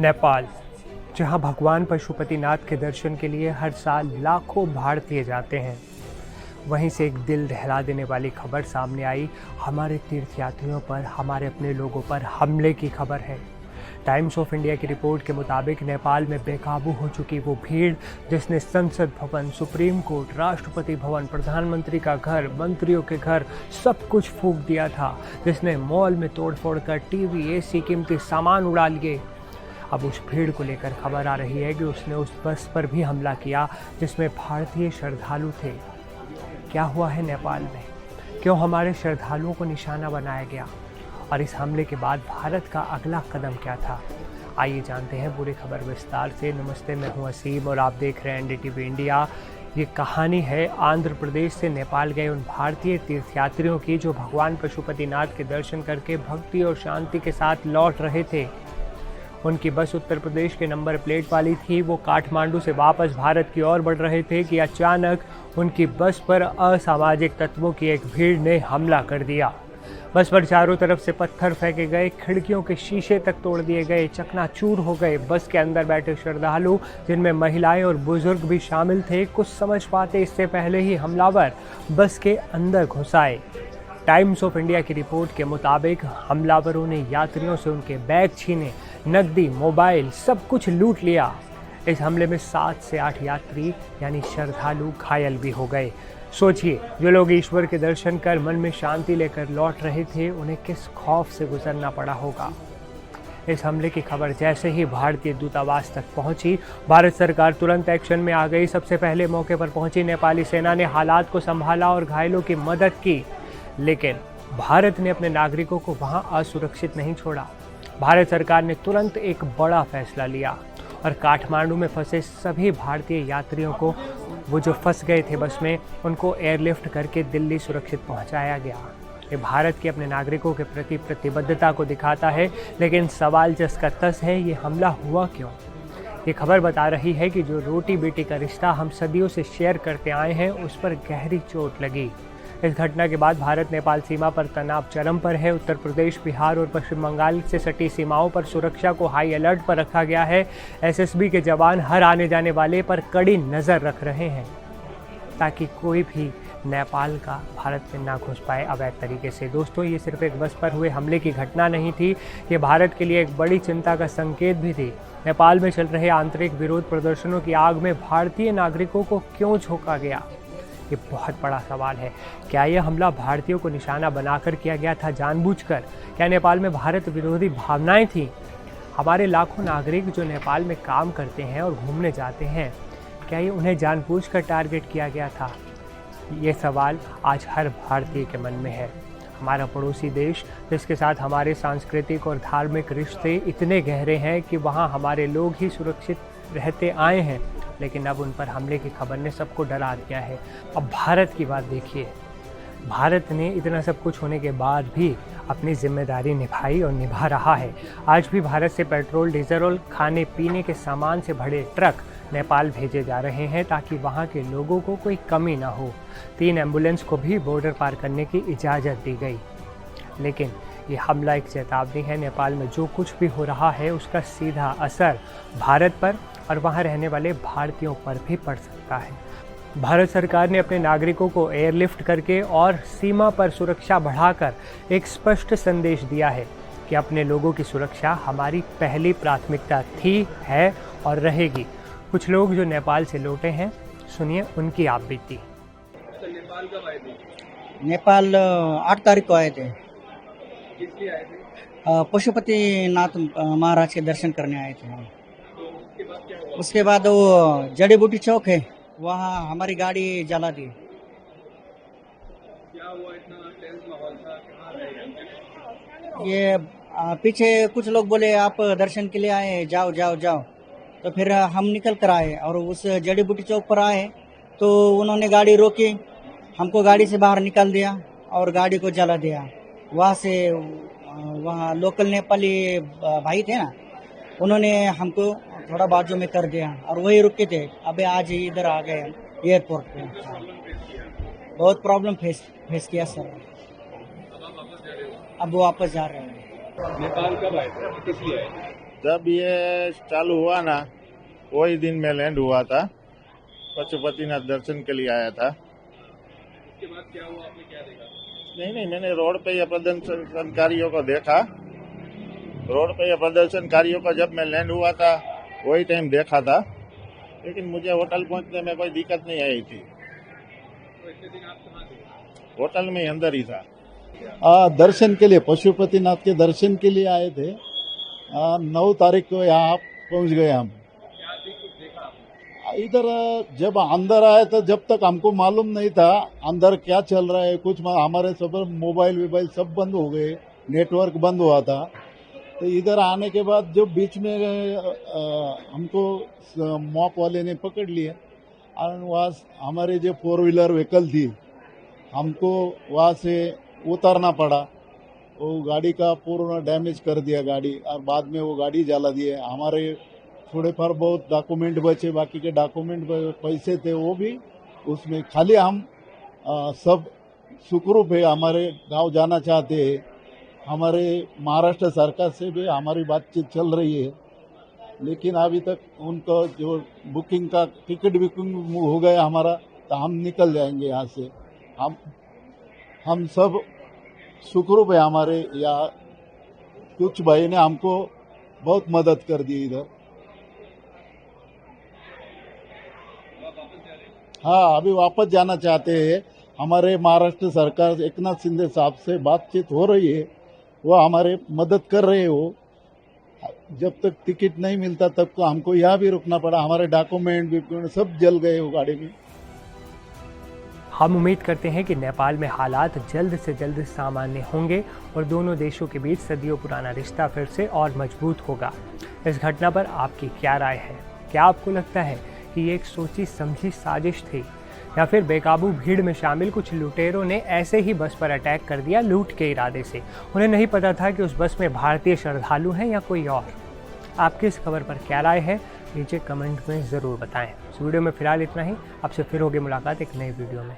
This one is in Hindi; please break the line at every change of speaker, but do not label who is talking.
नेपाल, जहां भगवान पशुपतिनाथ के दर्शन के लिए हर साल लाखों भारतीय जाते हैं, वहीं से एक दिल दहला देने वाली खबर सामने आई। हमारे तीर्थयात्रियों पर, हमारे अपने लोगों पर हमले की खबर है। टाइम्स ऑफ इंडिया की रिपोर्ट के मुताबिक नेपाल में बेकाबू हो चुकी वो भीड़ जिसने संसद भवन, सुप्रीम कोर्ट, राष्ट्रपति भवन, प्रधानमंत्री का घर, मंत्रियों के घर सब कुछ फूंक दिया था, जिसने मॉल में तोड़फोड़ कर टीवी, एसी, कीमती सामान उड़ा लिए। अब उस भीड़ को लेकर खबर आ रही है कि उसने उस बस पर भी हमला किया जिसमें भारतीय श्रद्धालु थे। क्या हुआ है नेपाल में? क्यों हमारे श्रद्धालुओं को निशाना बनाया गया? और इस हमले के बाद भारत का अगला कदम क्या था? आइए जानते हैं पूरी खबर विस्तार से। नमस्ते, मैं हूं असीम और आप देख रहे हैं एनडीटीवी इंडिया। ये कहानी है आंध्र प्रदेश से नेपाल गए उन भारतीय तीर्थयात्रियों की जो भगवान पशुपतिनाथ के दर्शन करके भक्ति और शांति के साथ लौट रहे थे। उनकी बस उत्तर प्रदेश के नंबर प्लेट वाली थी। वो काठमांडू से वापस भारत की ओर बढ़ रहे थे कि अचानक उनकी बस पर असामाजिक तत्वों की एक भीड़ ने हमला कर दिया। बस पर चारों तरफ से पत्थर फेंके गए, खिड़कियों के शीशे तक तोड़ दिए गए, चकनाचूर हो गए। बस के अंदर बैठे श्रद्धालु, जिनमें महिलाएं और बुजुर्ग भी शामिल थे, कुछ समझ पाते इससे पहले ही हमलावर बस के अंदर घुस आए। टाइम्स ऑफ इंडिया की रिपोर्ट के मुताबिक हमलावरों ने यात्रियों से उनके बैग छीने, नकदी, मोबाइल सब कुछ लूट लिया। इस हमले में 7 से 8 यात्री यानी श्रद्धालु घायल भी हो गए। सोचिए, जो लोग ईश्वर के दर्शन कर मन में शांति लेकर लौट रहे थे, उन्हें किस खौफ से गुजरना पड़ा होगा। इस हमले की खबर जैसे ही भारतीय दूतावास तक पहुंची, भारत सरकार तुरंत एक्शन में आ गई। सबसे पहले मौके पर पहुंची नेपाली सेना ने हालात को संभाला और घायलों की मदद की। लेकिन भारत ने अपने नागरिकों को वहां असुरक्षित नहीं छोड़ा। भारत सरकार ने तुरंत एक बड़ा फैसला लिया और काठमांडू में फंसे सभी भारतीय यात्रियों को, वो जो फंस गए थे बस में, उनको एयरलिफ्ट करके दिल्ली सुरक्षित पहुंचाया गया। ये भारत के अपने नागरिकों के प्रति प्रतिबद्धता को दिखाता है। लेकिन सवाल जस का तस है, ये हमला हुआ क्यों? ये खबर बता रही है कि जो रोटी बेटी का रिश्ता हम सदियों से शेयर करते आए हैं, उस पर गहरी चोट लगी। इस घटना के बाद भारत नेपाल सीमा पर तनाव चरम पर है। उत्तर प्रदेश, बिहार और पश्चिम बंगाल से सटी सीमाओं पर सुरक्षा को हाई अलर्ट पर रखा गया है। एसएसबी के जवान हर आने जाने वाले पर कड़ी नज़र रख रहे हैं ताकि कोई भी नेपाल का भारत में ना घुस पाए अवैध तरीके से। दोस्तों, ये सिर्फ एक बस पर हुए हमले की घटना नहीं थी, ये भारत के लिए एक बड़ी चिंता का संकेत भी थी। नेपाल में चल रहे आंतरिक विरोध प्रदर्शनों की आग में भारतीय नागरिकों को क्यों झोंका गया? ये बहुत बड़ा सवाल है। क्या यह हमला भारतीयों को निशाना बनाकर किया गया था जानबूझकर? क्या नेपाल में भारत विरोधी भावनाएं थीं? हमारे लाखों नागरिक जो नेपाल में काम करते हैं और घूमने जाते हैं, क्या ये उन्हें जानबूझकर टारगेट किया गया था? ये सवाल आज हर भारतीय के मन में है। हमारा पड़ोसी देश, जिसके साथ हमारे सांस्कृतिक और धार्मिक रिश्ते इतने गहरे हैं कि वहाँ हमारे लोग ही सुरक्षित रहते आए हैं, लेकिन अब उन पर हमले की खबर ने सबको डरा दिया है। अब भारत की बात देखिए। भारत ने इतना सब कुछ होने के बाद भी अपनी जिम्मेदारी निभाई और निभा रहा है। आज भी भारत से पेट्रोल, डीजल और खाने पीने के सामान से भरे ट्रक नेपाल भेजे जा रहे हैं ताकि वहां के लोगों को कोई कमी ना हो। 3 एम्बुलेंस को भी बॉर्डर पार करने की इजाज़त दी गई। लेकिन ये हमला एक चेतावनी है। नेपाल में जो कुछ भी हो रहा है, उसका सीधा असर भारत पर और वहाँ रहने वाले भारतीयों पर भी पड़ सकता है। भारत सरकार ने अपने नागरिकों को एयरलिफ्ट करके और सीमा पर सुरक्षा बढ़ाकर एक स्पष्ट संदेश दिया है कि अपने लोगों की सुरक्षा हमारी पहली प्राथमिकता थी, है और रहेगी। कुछ लोग जो नेपाल से लौटे हैं, सुनिए उनकी आप बीती।
नेपाल कब आए थे?
नेपाल 8 तारीख को आए थे।
किस लिए आए थे?
पशुपतिनाथ महाराज के दर्शन करने आए थे हम।
तो उसके बाद क्या हुआ?
उसके बाद वो जड़ी बूटी चौक है, वहाँ हमारी गाड़ी जला दी।
क्या हुआ? इतना टेंस माहौल था, कहाँ रहे?
ये पीछे कुछ लोग बोले आप दर्शन के लिए आए, जाओ जाओ जाओ। तो फिर हम निकल कर आए और उस जड़ी बूटी चौक पर आए तो उन्होंने गाड़ी रोकी, हमको गाड़ी से बाहर निकाल दिया और गाड़ी को जला दिया। वहाँ से वहाँ लोकल नेपाली भाई थे ना, उन्होंने हमको थोड़ा बाजू में कर दिया और वही रुके थे। अबे आज इधर आ गए एयरपोर्ट पे। बहुत प्रॉब्लम फेस किया सर। अब वापस जा रहे हैं।
नेपाल कब आए थे? किस लिए आए थे?
जब ये चालू हुआ ना वही दिन में लैंड हुआ था, पशुपतिनाथ दर्शन के लिए आया था।
उसके बाद क्या हुआ, आपने क्या देखा?
नहीं, मैंने रोड पे ये प्रदर्शनकारियों को देखा। रोड पे ये प्रदर्शनकारियों को जब मैं लैंड हुआ था वही टाइम देखा था, लेकिन मुझे होटल पहुंचने में कोई दिक्कत नहीं आई थी।
तो इतने दिन आप कहाँ थे?
होटल में अंदर ही था।
दर्शन के लिए, पशुपतिनाथ के दर्शन के लिए आए थे। 9 तारीख को यहाँ पहुंच गए हम।
क्या कुछ देखा आपने?
इधर जब अंदर आए तो जब तक हमको मालूम नहीं था अंदर क्या चल रहा है, कुछ हमारे सब मोबाइल सब बंद हो गए, नेटवर्क बंद हुआ था। तो इधर आने के बाद जो बीच में हमको मॉप वाले ने पकड़ लिया और वहाँ हमारे जो 4 व्हीलर व्हीकल थी हमको वहाँ से उतारना पड़ा। वो गाड़ी का पूर्ण डैमेज कर दिया गाड़ी, और बाद में वो गाड़ी जला दिए। हमारे थोड़े पर बहुत डॉक्यूमेंट बचे, बाकी के डॉक्यूमेंट पैसे थे वो भी उसमें। खाली हम सब सुखरूप है, हमारे गांव जाना चाहते हैं। हमारे महाराष्ट्र सरकार से भी हमारी बातचीत चल रही है, लेकिन अभी तक उनको जो बुकिंग का टिकट बुकिंग हो गया हमारा, तो हम निकल जाएंगे यहाँ से। हम सब सुखरूप है हमारे यहाँ। कुछ भाई ने हमको बहुत मदद कर दी इधर। हाँ, अभी वापस जाना चाहते हैं। हमारे महाराष्ट्र सरकार एकनाथ शिंदे साहब से बातचीत हो रही है, वो हमारे मदद कर रहे हो। जब तक टिकट नहीं मिलता तब तो हमको यहाँ भी रुकना पड़ा। हमारे डॉक्यूमेंट सब जल गए वो गाड़ी में।
हम उम्मीद करते हैं कि नेपाल में हालात जल्द से जल्द सामान्य होंगे और दोनों देशों के बीच सदियों पुराना रिश्ता फिर से और मजबूत होगा। इस घटना पर आपकी क्या राय है? क्या आपको लगता है कि ये एक सोची समझी साजिश थी, या फिर बेकाबू भीड़ में शामिल कुछ लुटेरों ने ऐसे ही बस पर अटैक कर दिया लूट के इरादे से? उन्हें नहीं पता था कि उस बस में भारतीय श्रद्धालु हैं या कोई और? आपकी इस खबर पर क्या राय है, नीचे कमेंट में ज़रूर बताएं। इस वीडियो में फिलहाल इतना ही। आपसे फिर होगी मुलाकात एक नई वीडियो में।